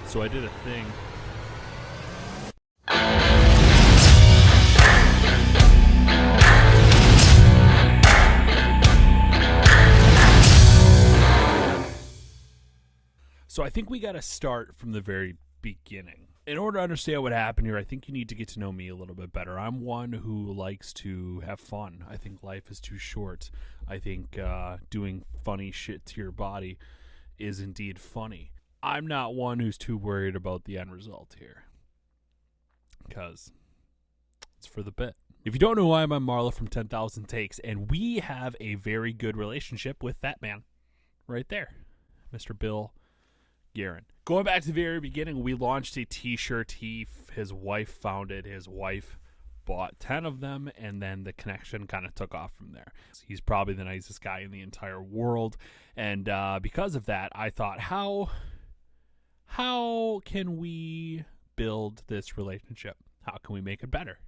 So I did a thing. So I think we got to start from the very beginning. In order to understand what happened here, I think you need to get to know me a little bit better. I'm one who likes to have fun. I think life is too short. I think doing funny shit to your body is indeed funny. I'm not one who's too worried about the end result here, because it's for the bit. If you don't know who I am, I'm Marlow from 10,000 Takes, and we have a very good relationship with that man right there, Mr. Bill Guerin. Going back to the very beginning, we launched a t-shirt. His wife founded. His wife bought 10 of them, and then the connection kind of took off from there. He's probably the nicest guy in the entire world, and because of that, I thought, how can we build this relationship? How can we make it better?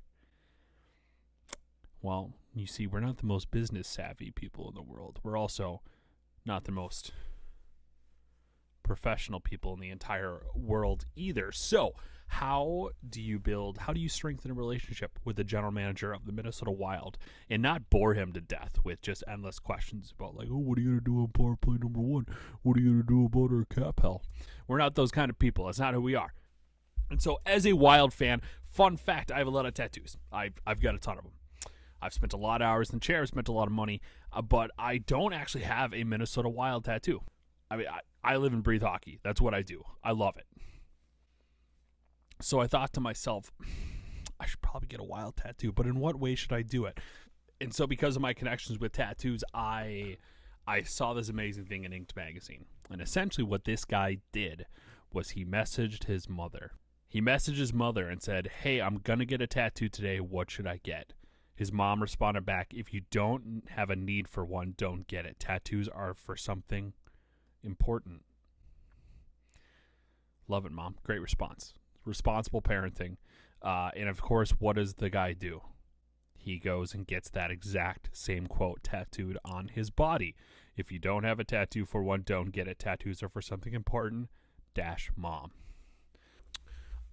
Well, you see, we're not the most business savvy people in the world. We're also not the most professional people in the entire world either. So how do you strengthen a relationship with the general manager of the Minnesota Wild and not bore him to death with just endless questions about, like, oh, what are you going to do on power play number 1? What are you going to do about our cap hell? We're not those kind of people. That's not who we are. And so as a Wild fan, fun fact, I have a lot of tattoos. I've got a ton of them. I've spent a lot of hours in the chair, I've spent a lot of money, but I don't actually have a Minnesota Wild tattoo. I mean, I live and breathe hockey. That's what I do. I love it. So I thought to myself, I should probably get a Wild tattoo, but in what way should I do it? And so because of my connections with tattoos, I saw this amazing thing in Inked magazine. And essentially what this guy did was he messaged his mother. He messaged his mother and said, hey, I'm going to get a tattoo today. What should I get? His mom responded back, if you don't have a need for one, don't get it. Tattoos are for something important. Love it, Mom. Great response. Responsible parenting. And of course, what does the guy do? He goes and gets that exact same quote tattooed on his body. If you don't have a tattoo for one, don't get it. Tattoos are for something important. Mom.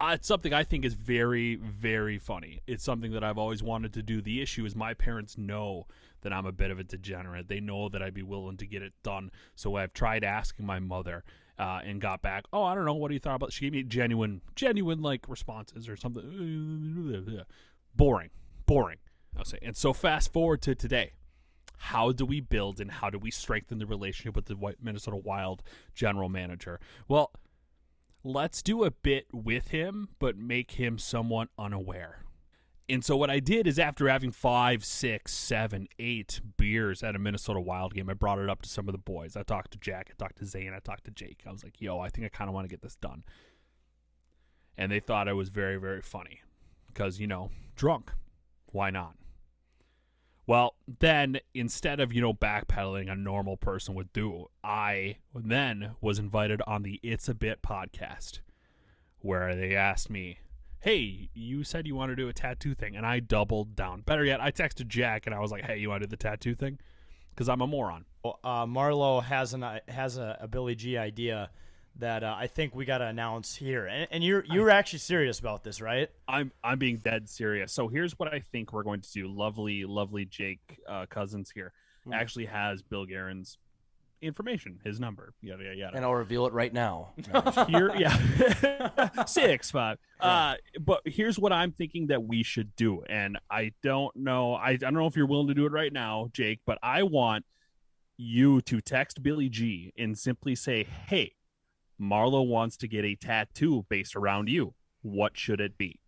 It's something I think is very, very funny. It's something that I've always wanted to do. The issue is my parents know that I'm a bit of a degenerate. They know that I'd be willing to get it done. So I've tried asking my mother and got back, oh, I don't know, what do you thought about it? She gave me genuine like responses or something. Boring. I'll say. And so fast forward to today. How do we build and how do we strengthen the relationship with the Minnesota Wild general manager? Well, let's do a bit with him, but make him somewhat unaware. And so what I did is after having 5, 6, 7, 8 beers at a Minnesota Wild game, I brought it up to some of the boys. I talked to Jack, I talked to Zane, I talked to Jake. I was like, yo, I think I kind of want to get this done. And they thought I was very, very funny because, drunk. Why not? Well, then instead of, backpedaling a normal person would do, I then was invited on the It's a Bit podcast where they asked me, hey, you said you want to do a tattoo thing, and I doubled down. Better yet, I texted Jack and I was like, hey, you want to do the tattoo thing? Because I'm a moron. Marlow has a Billy G idea that I think we got to announce here. And you're actually serious about this, right? I'm being dead serious. So here's what I think we're going to do. Lovely Jake Cousins here actually has Bill Guerin's information, his number, yada yada yada. And I'll reveal it right now. Here, yeah, 6'5". But here's what I'm thinking that we should do, and I don't know if you're willing to do it right now, Jake, but I want you to text Billy G and simply say, hey, Marlow wants to get a tattoo based around you. What should it be?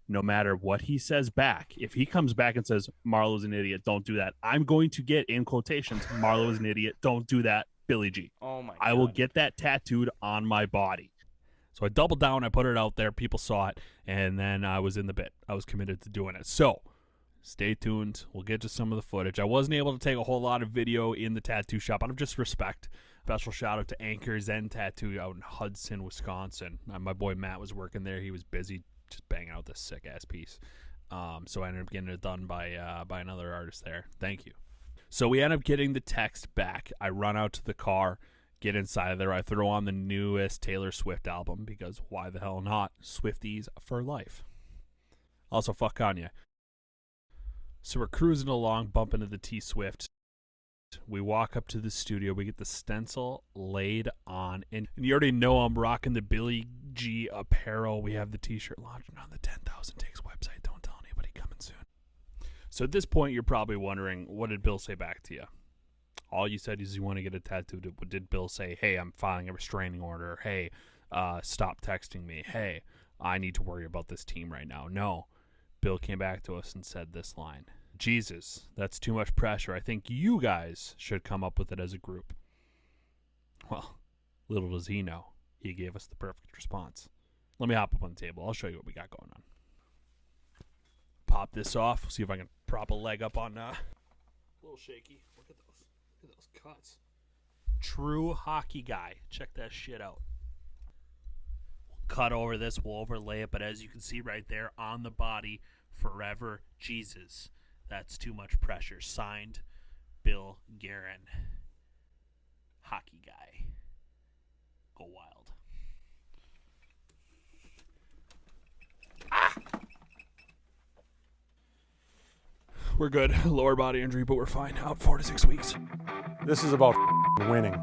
No matter what he says back, if he comes back and says, Marlow's an idiot, don't do that, I'm going to get, in quotations, Marlow is an idiot, don't do that, Billy G. Oh my God. I will get that tattooed on my body. So I doubled down, I put it out there, people saw it, and then I was in the bit. I was committed to doing it. So stay tuned. We'll get to some of the footage. I wasn't able to take a whole lot of video in the tattoo shop out of just respect. Special shout out to Anchor Zen Tattoo out in Hudson, Wisconsin. My boy Matt was working there. He was busy just banging out this sick ass piece. So I ended up getting it done by another artist there. Thank you. So we end up getting the text back. I run out to the car, Get inside of there. I throw on the newest Taylor Swift album because why the hell not? Swifties for life. Also, fuck Kanye. So we're cruising along, bump into the T-Swift. We walk up to the studio. We get the stencil laid on. And you already know I'm rocking the Billy G apparel. We have the T-shirt launching on the 10,000 Takes website. Don't tell anybody, coming soon. So at this point, you're probably wondering, what did Bill say back to you? All you said is you want to get a tattoo. Did Bill say, hey, I'm filing a restraining order? Hey, stop texting me. Hey, I need to worry about this team right now. No. Bill came back to us and said this line. Jesus, that's too much pressure. I think you guys should come up with it as a group. Well, little does he know, he gave us the perfect response. Let me hop up on the table. I'll show you what we got going on. Pop this off. See if I can prop a leg up on. A little shaky. Look at those. Look at those cuts. True hockey guy. Check that shit out. We'll cut over this. We'll overlay it. But as you can see right there on the body, forever Jesus. That's too much pressure. Signed, Bill Guerin. Hockey guy. Go wild. Ah! We're good. Lower body injury, but we're fine. Out 4 to 6 weeks. This is about winning.